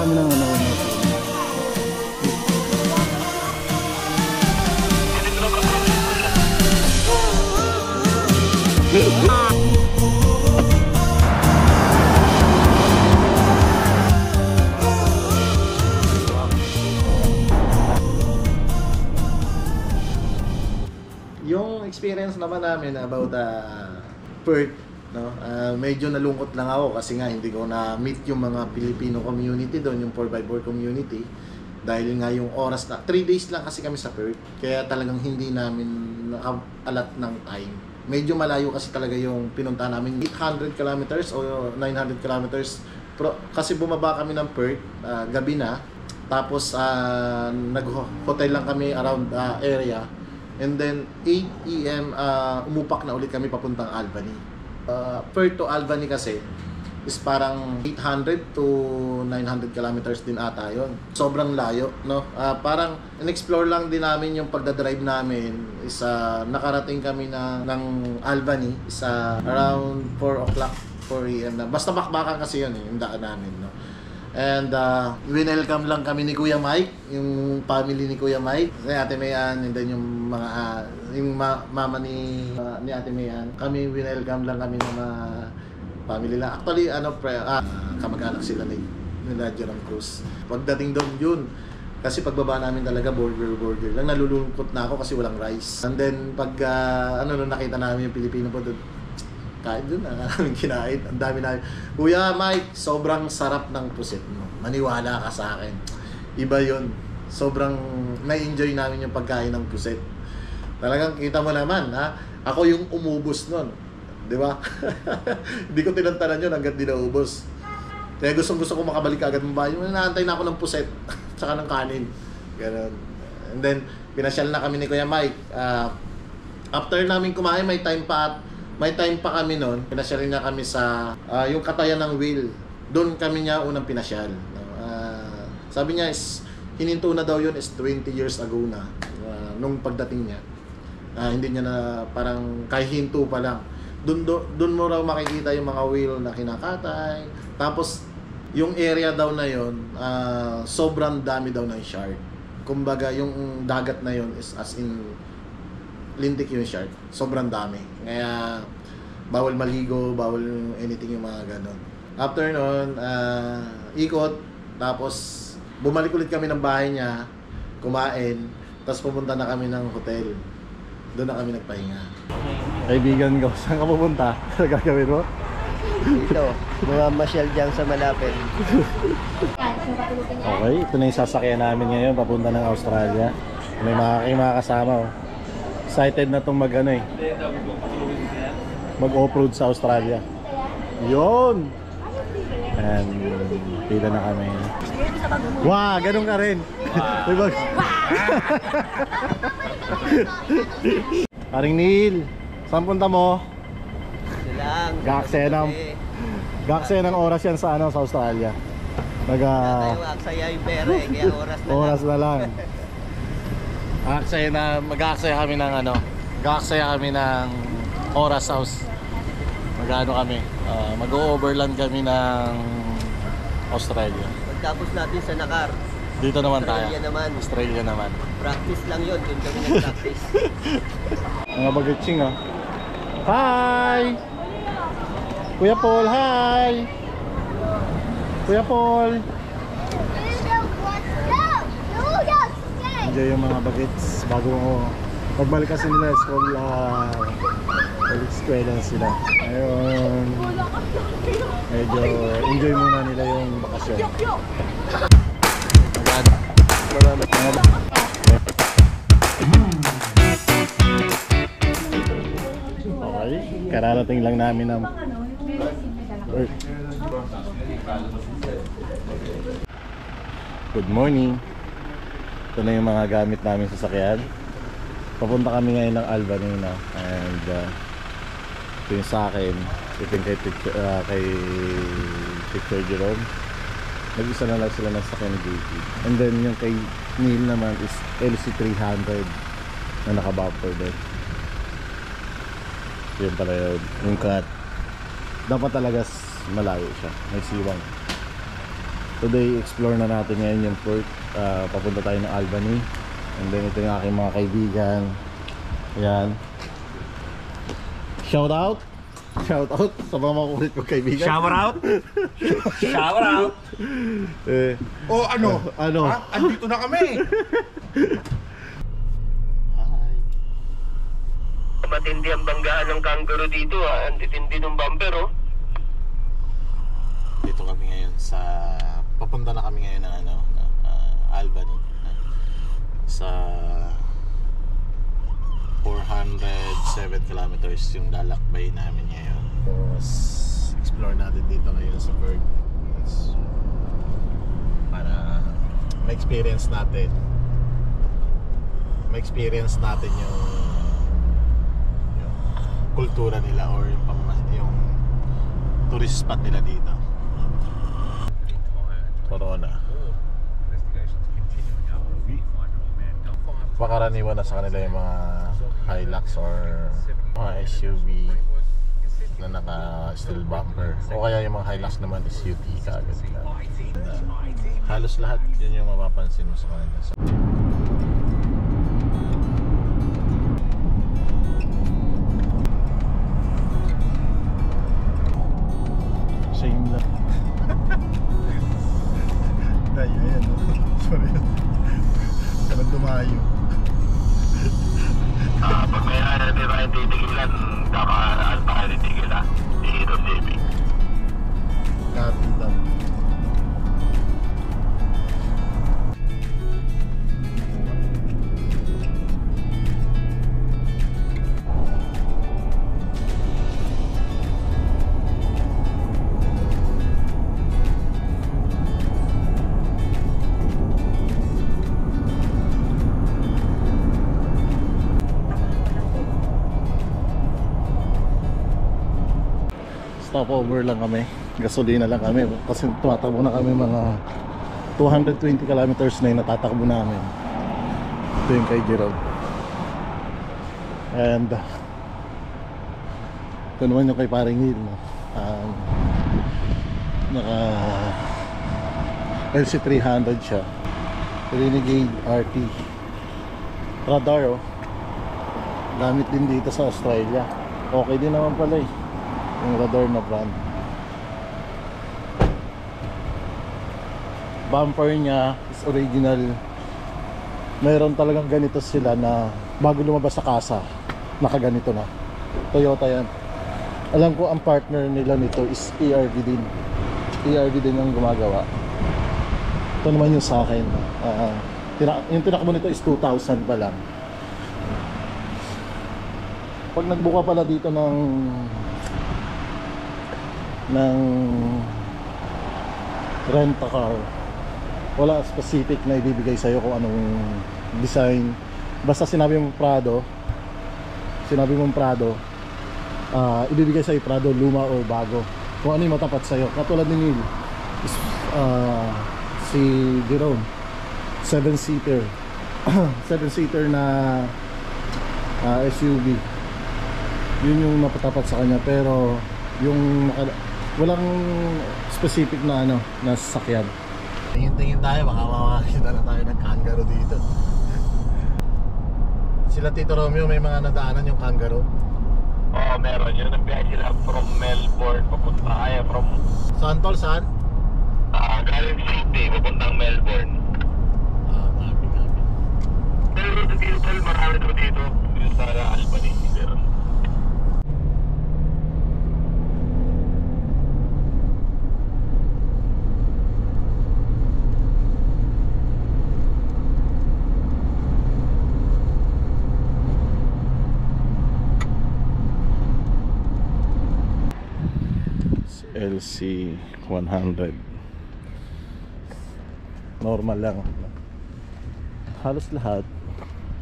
kami ng ano. Yung experience naman namin about Perth, no? Medyo nalungkot lang ako kasi nga hindi ko na-meet yung mga Filipino community doon, yung 4x4 community. Dahil nga yung oras na, 3 days lang kasi kami sa Perth. Kaya talagang hindi namin naka-alat ng time. Medyo malayo kasi talaga yung pinunta namin. 800 kilometers o 900 kilometers. Kasi bumaba kami ng Perth, gabi na. Tapos nag-hotel lang kami around area. And then 8 AM umupak na ulit kami papuntang Albany. Perth to Albany kasi is parang 800 to 900 kilometers din ata yun. Sobrang layo, no? Parang in-explore lang din namin yung pagdadrive namin. Is nakarating kami ng Albany is around 4 o'clock, 4 AM na. Basta bakbakan kasi yun yung daan namin, no? And winelcome lang kami ni Kuya Mike, yung family ni Kuya Mike, si Ate Mayan, and then yung mga yung mama ni Ate Mayan. Kami winelcome lang kami ng mga family lang. Actually kamag-anak sila ni Jerome Cruz. Pagdating doon yun, kasi pagbaba namin talaga burger lang, nalulungkot na ako kasi walang rice. And then pag nakita namin yung Pilipino po doon, kahit doon namin kinain, ang dami namin. Kuya Mike, sobrang sarap ng pusit mo. Maniwala ka sa akin. Iba yun. Sobrang na-enjoy namin yung pagkain ng pusit. Talagang kita mo naman, ha? Ako yung umubos nun. Di ba? Hindi ko tinantanan yun hanggat di naubos. Kaya gusto ko makabalik agad ng bahay. Naantay na ako ng pusit tsaka ng kanin. Ganun. And then, pinasyal na kami ni Kuya Mike. After namin kumain, may time pa kami noon. Pinasyal niya kami sa yung katayan ng wheel. Doon kami niya unang pinasyal. Sabi niya is hininto na daw yun is 20 years ago na nung pagdating niya. Hindi niya na parang kahit hinto pa lang. Doon mo raw makikita yung mga wheel na kinakatay. Tapos yung area daw na yun, sobrang dami daw ng shark. Kumbaga yung dagat na yun is as in lintik yung shark. Sobrang dami. Kaya bawal maligo, bawal anything yung mga ganon. After nun, ikot, tapos bumalik ulit kami ng bahay niya, kumain, tapos pumunta na kami ng hotel. Doon na kami nagpahinga. Kaibigan ko, saan ka pupunta? Sa gagawin mo? Dito, mga masyal dyan sa malapit. Okay, ito na yung sasakyan namin ngayon papunta ng Australia. May mga kasama, oh. Excited na itong mag-off-road sa Australia. Yun! And pila na kami. Wow, ganun ka rin. Paring Neil, saan punta mo? Gaaksaya ng oras yan sa Australia. Aksaya yung pera eh, kaya oras na lang. Mag-aaksaya kami ng oras house. Kami, mag-o-overland kami ng Australia. Pagtapos natin sa Nakar, dito naman Australia naman. Practice lang yun, doon kami nag-practice. Mga bagetsing, oh. Hi! Kuya Paul, hi! Kuya Paul! Enjoy yung mga bagets bago magbalik kasi nila school, eskwela sila. Ayun, medyo enjoy muna nila yung bakasyon. Okay, kararating lang namin ng good morning. Ito na yung mga gamit namin sa sakyan. Papunta kami ngayon ng Albany na. And ito yung sa akin. Ito yung kay Picture Jerome. Nag-isa na lang sila ng sakyan ni JP. And then yung kay Neil naman is LC300 na naka-bumper din. Yun pala yun. Yung cut. Dapat talaga malayo siya. May siwang. Today, explore na natin ngayon yung port. Papunta tayo ng Albany. And then ito yung aking mga kaibigan. Ayan. Shout out! Shout out sa mga makulit ko kaibigan. Shower out? Shower out? Oh, ano? Ano? Ha? Andito na kami. Hi. Matindi ang banggaan ng kangaroo dito ha. Ang titindi ng bumper oh. Dito kami ngayon sa papunta na kami ngayon ng Albany sa 407 kilometers yung lalakbay namin ngayon. Tapos explore natin dito ngayon sa Perth. Para ma-experience natin yung kultura nila or yung tourist spot nila dito. Corona. Pakaraniwan na sa kanila yung mga Hilux or mga SUV na naka steel bumper, o kaya yung mga Hilux naman is UT kaagad. Halos lahat yun yung mapapansin mo sa kanila. Same lang. Tayo, ayan. Sorry. Kanang dumayo. Pag may ano di ba yung titigilan, kakaan pa kayo titigilan. Dito baby. Copy lang. Stopover lang kami, gasolina lang kami kasi tumatakbo na kami mga 220 kilometers na yung natatakbo namin. Ito yung kay Jerome. And ito naman yung kay Paring Neil, no? Naka LC300 siya, Renegade RT radar, oh. Gamit din dito sa Australia. Okay din naman pala eh yung radar na brand. Bumper niya is original. Mayroon talagang ganito sila na bago lumabas sa kasa, nakaganito na. Toyota yan. Alam ko ang partner nila nito is ERV din. ERV din ang gumagawa. Ito naman yung sa akin. Yung tinakbo nito is 2,000 pa lang. Pag nagbuka pala dito ng rent-a-car, wala specific na ibibigay sa'yo kung anong design. Basta sinabi mong Prado, ibibigay sa'yo Prado, luma o bago, kung ano yung matapat sa'yo. Katulad ni Neil, si Jerome, 7-seater 7-seater na SUV, yun yung napatapat sa kanya. Pero yung walang specific na na sasakyan. Tingin-tingin tayo, baka makakita na tayo ng kangaroo dito. Sila Tito Romeo, may mga nadaanan yung kangaroo. Oo, meron yun. Nagbiyahe sila from Melbourne papunta ay from Saan tol? Saan? Galing City papuntang Melbourne. Gabi. Pero dito marami ko dito sa Albany. Meron. LC100 normal lang, halos lahat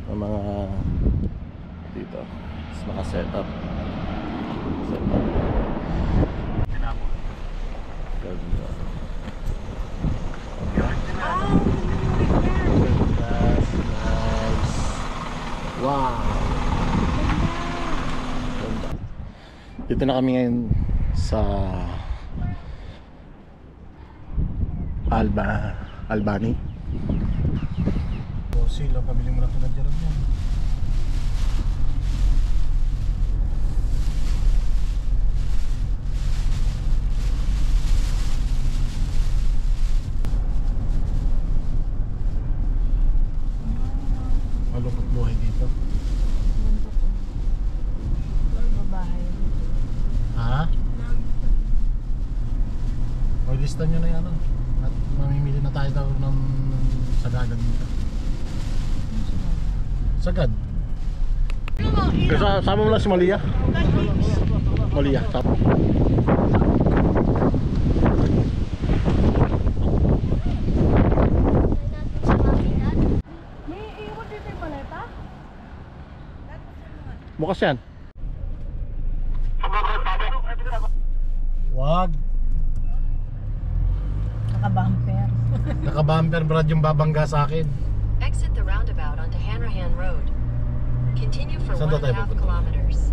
ng mga dito is naka-setup. Ganda. Dito na kami ngayon sa Albany. O sila, pabili mo na ito na dyan. Malungkot buhay dito. Ha? Lista nyo na yan at mamimili na tayo daw ng sagada dito. Sagad? Sama mo lang si Malia. Malia, sama. Bukas yan. Wag. Naka-bumper. Naka-bumper Brad yung babangga sa akin. Exit the roundabout onto Hanrahan Road. Continue for Saan daw tayo 1.5 pupunta? kilometers.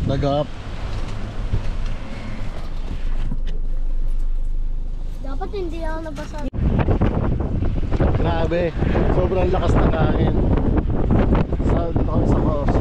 Nagap. Dapat hindi ako nabasa. Grabe, sobrang lakas ng hangin. Dito kami sa Coast.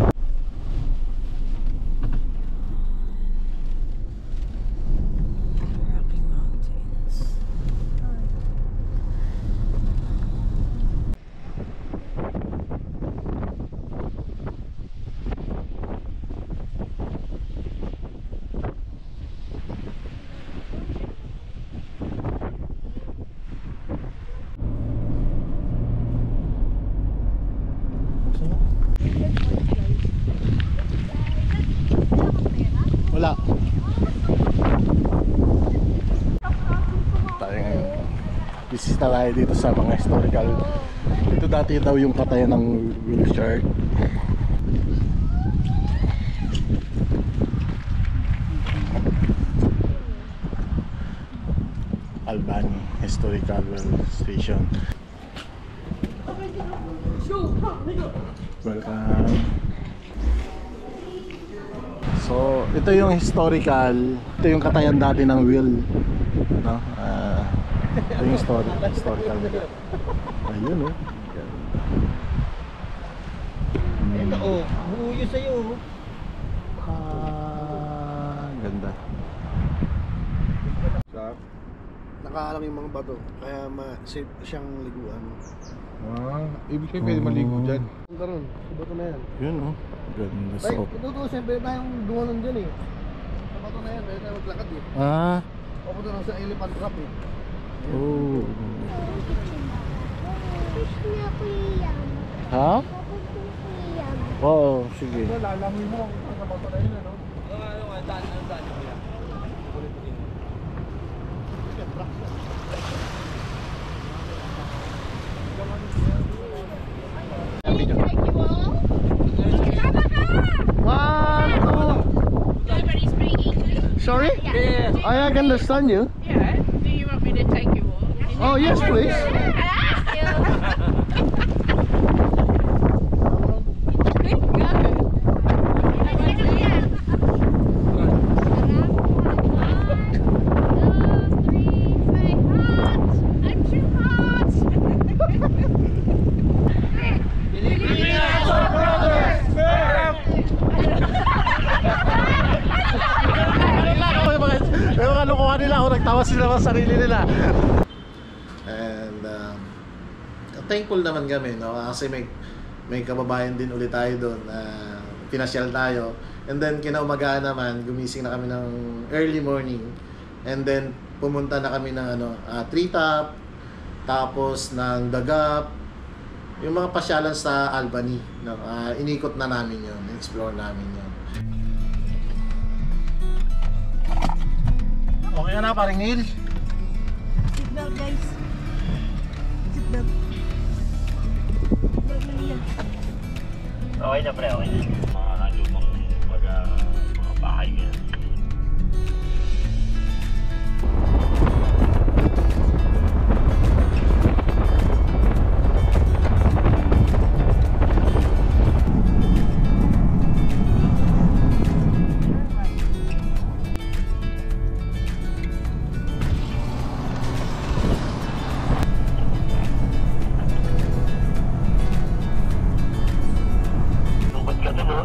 Wala. Tayo ngayon. Bisita tayo dito sa mga historical. Ito dati daw yung patayan ng Wilshire. Albany Historical Station. Welcome. So, ito yung historical. Ito yung katayan dati ng wheel. No? Ito yung historical. Ayun, oh. Ito oh, buuyo sa'yo oh. Ganda. Nakaalam yung mga bato, kaya safe siyang liguan. Ibig kayo pwede maligo dyan. Punta ron, sa bato na yan. Yun, oh. Ganda. Ay, So, totoo, siyempre tayong dumanon dyan eh. Sa bato na yan, pwede tayo maglakad eh. Papunta lang sa elephant trap eh. Oh. Gusto niya ko iyan. Ha? Gusto ko iyan. Oo, sige. Lalangoy mo sa bato na yun, ano? Everybody speak English? Sorry? Yeah. I can understand you. Yeah. Do you want me to take you all? Oh, yes, please. May mga lokohan nila ako, nagtawa sila sa sarili nila. And thankful naman kami, no? Kasi may kababayan din ulit tayo doon na pinasyal tayo. And then kinaumagahan naman, gumising na kami ng early morning. And then pumunta na kami ng Treetop, tapos ng Dagap, yung mga pasyalan sa Albany, no? Inikot na namin yun, explore namin yun. Okay ka na, paring Neil? Seatbelt guys. Okay na pre, okay na. Mga lumang mga bahay yan.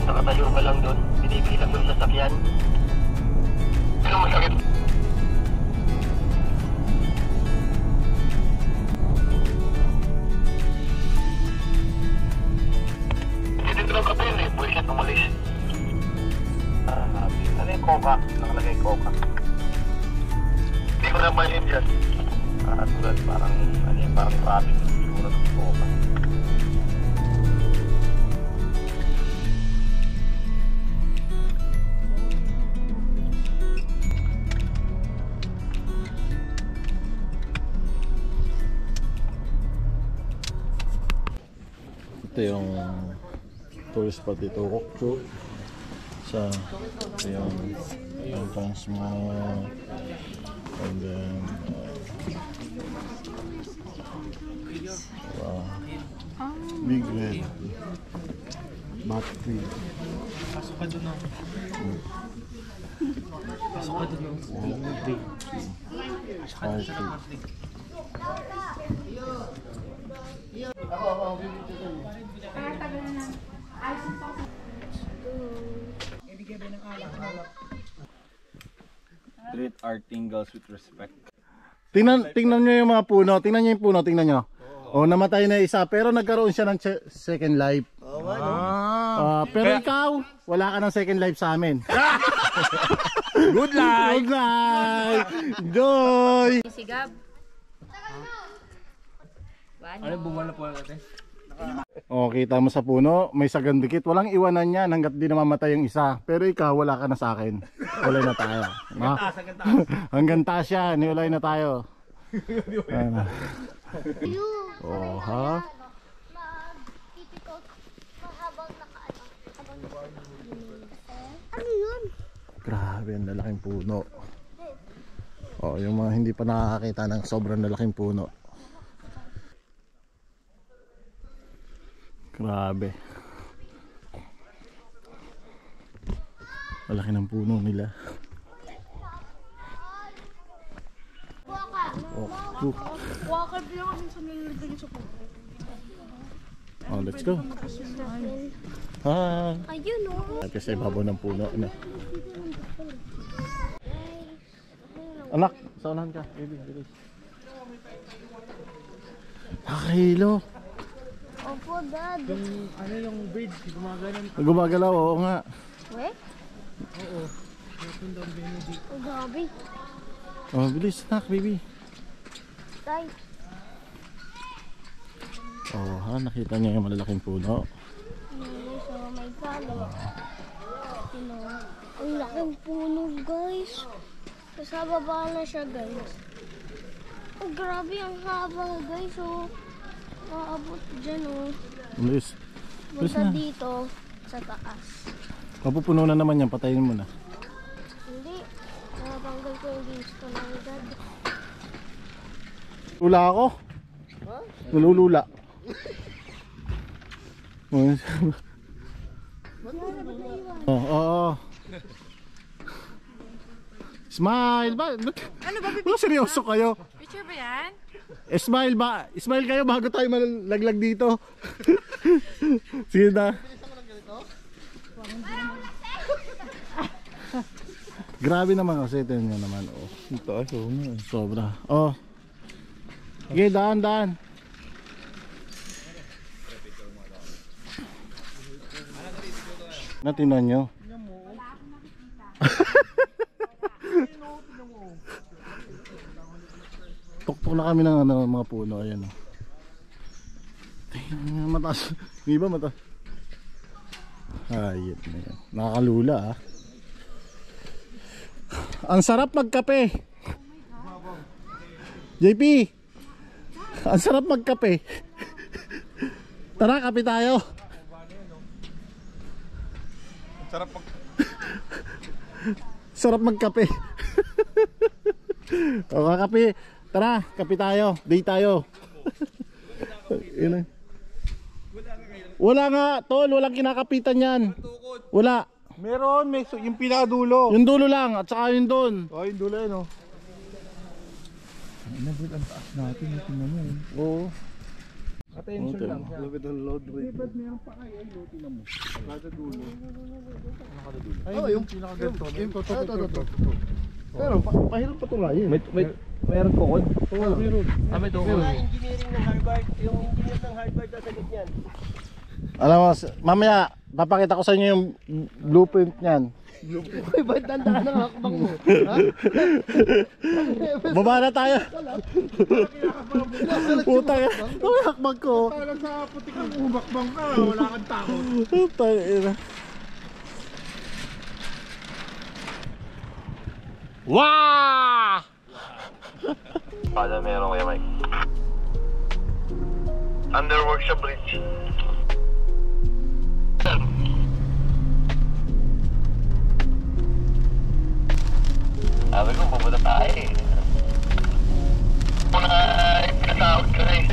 Nakatayo ka lang doon, binibilang mo yung sasakyan. Ano masakit? Hindi dito lang kapil eh, pwede siya tumalis. Ano yung coca? Nakalagay coca. Hindi ko naman yun dyan. Tulad parang, ano yung parang traffic. Siguro ng coca. Ito yung tourist spot dito, Wokcho. Sa yung entrance mo. And then wow. Big red bat tree. Pasok ka doon. Pasok ka doon. Treat our tingles with respect. Tingnan nyo yung mga puno. Tingnan nyo yung puno. Tingnan nyo. Oh, namatay na isa. Pero nagkaroon siya ng second life. Pero ikaw, wala ka ng second life sa amin. Good life! Good life! Enjoy! Sigab. Ano bumala po natin? Oh, kita mo sa puno, may sagandikit. Walang iwanan yan hanggat di namamatay yung isa. Pero ikaw, wala ka na sa akin. Walay na tayo. No? Hanggang taas yan, niwalay na tayo. Oh, ha? Ano yun? Grabe, ang lalaking puno. Oh, yung mga hindi pa nakakakita ng sobrang lalaking puno. Grabe. Malaki ng puno nila. Wakad lang kami sa nilagay sa puno. Oh, let's go. Hi. Ayun o. Kasi sa ibabaw ng puno. Ano? Anak, saunahan ka. Bilis. Nakahilo. Opo, Dad. Yung bridge, gumagana. Gumagalaw, oo nga. We? Oo. Oh, grabe. Oh, bilis, nak, baby. Tay. Oh, ha, nakita niya yung malalaking puno. So, may galo. Ang laking puno, guys. Sa baba na siya, guys. Oh, grabe ang haba, guys. Oh, maabot dyan, oh. Bilis. Bilis Punta na. dito sa taas. Mapupuno na naman yan, patayin mo na. Hindi. Natanggal ko yung gusto ng dad. Lula ako. Nalulula. Oo. Smile ba? Ano ba, Ano seryoso kayo? picture ba yan? Smile ba? Smile kayo bago tayo malaglag dito. Sige na. Grabe naman kasi ito nyo naman. Oh. Ito ay sobra. Oh. Sige, daan. Natinan nyo. Tuktok na kami ng mga puno. Ayan o. Mataas. Hindi ba mataas? Ayun na yan. Nakakalula ah. Ang sarap magkape. JP, ang sarap magkape. Tara, kape tayo. Sarap magkape. O kakape. Tara, kape tayo. Day tayo. Wala nga, tol. Walang kinakapitan yan. Wala. Meron, yung pinakadulo. Yung dulo lang at saka yung doon. Oh, yung dulo yun, oh. Ang taas natin. Tingnan mo. Oo. Attention lang. Lapit ang load rate. Ba't meron pa kayo? Tingnan mo. Kada dulo. Ay, yung pinakaganto. Ito. Pero, pahirap pa ito nga yun. Mayroon tukod? Meron. May tukod. Engineering ng Harvard, yung engineer ng Harvard nasagot yan. Alam mo, mamaya papakita ko sa inyo yung blueprint niyan. Uy, ba't tandaan ang hakbang mo? Ha? Baba na tayo. Puta ka. Ito yung hakbang ko. Parang sa putik ng umakbang ka, wala kang takot. Puta ina. Wah! Kada meron kaya Mike. Under workshop bridge. Sabi ko, pupunta tayo eh. Muna, pinatawag ka na eh.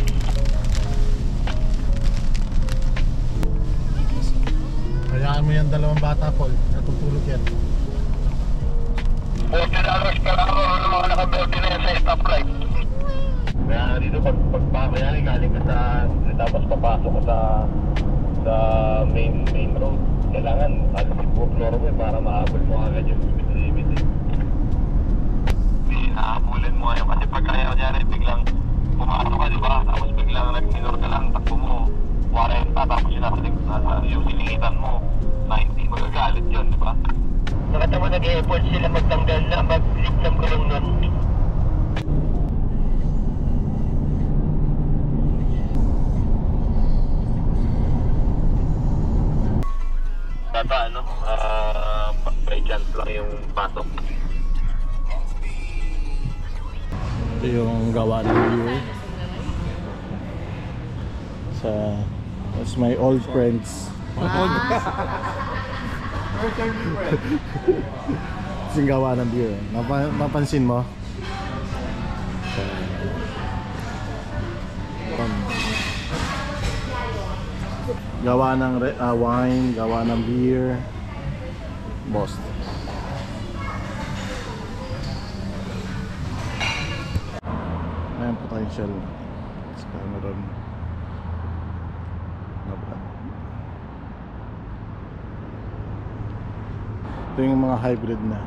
Hayaan mo yung dalawang bata, Paul. Natutulog yan. $40 per hour ng mga nakaberte na yan sa stoplight. Kaya nga dito, pagpapaya galing ka sa, tapos papasok ka sa main road. Kailangan, alam mo, floor mo para mahabol mo agad yung limit eh. Nakahabulin mo ngayon kasi pag kaya kunyari biglang pumasok ka diba tapos biglang nag-minor ka lang takbo mo 40 tapos yung silingitan mo 90 magagalit yun diba? Nakita mo nag-e-effort sila magtanggal na mag-lift ng gulong nun. Tata ano by chance lang yung pasok. Ito yung gawa ng view sa that's my old friends. Ito yung gawa ng view. Napansin mo? So, gawa ng wine, gawa ng beer, Boston. Ayan potential sa Cameron. Ito yung mga hybrid na.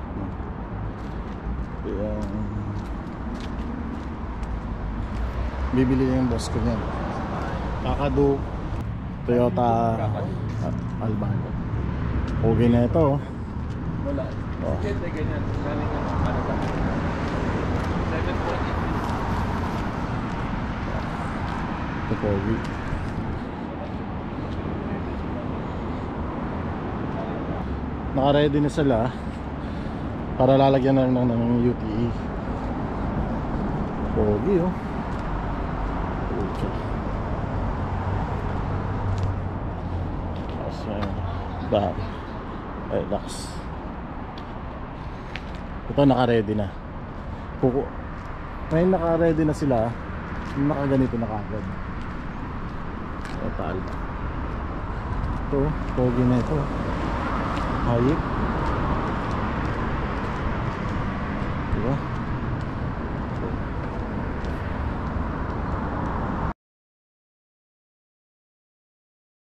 Yung bibili yung boss ko niyan. Kakadu Toyota Albago. Okay na ito. Wala. Oh. Ganda ganyan. Galing ng Canada. 7.8. Ito pogi. Naka-ready na sila para lalagyan na lang ng UTE. Pogi oh. Okay. Back. Relax. Ito naka-ready na. Ngayon naka-ready na sila. Nakaganito na kagad. Ito alba. Ito, pogi na ito. Hayip.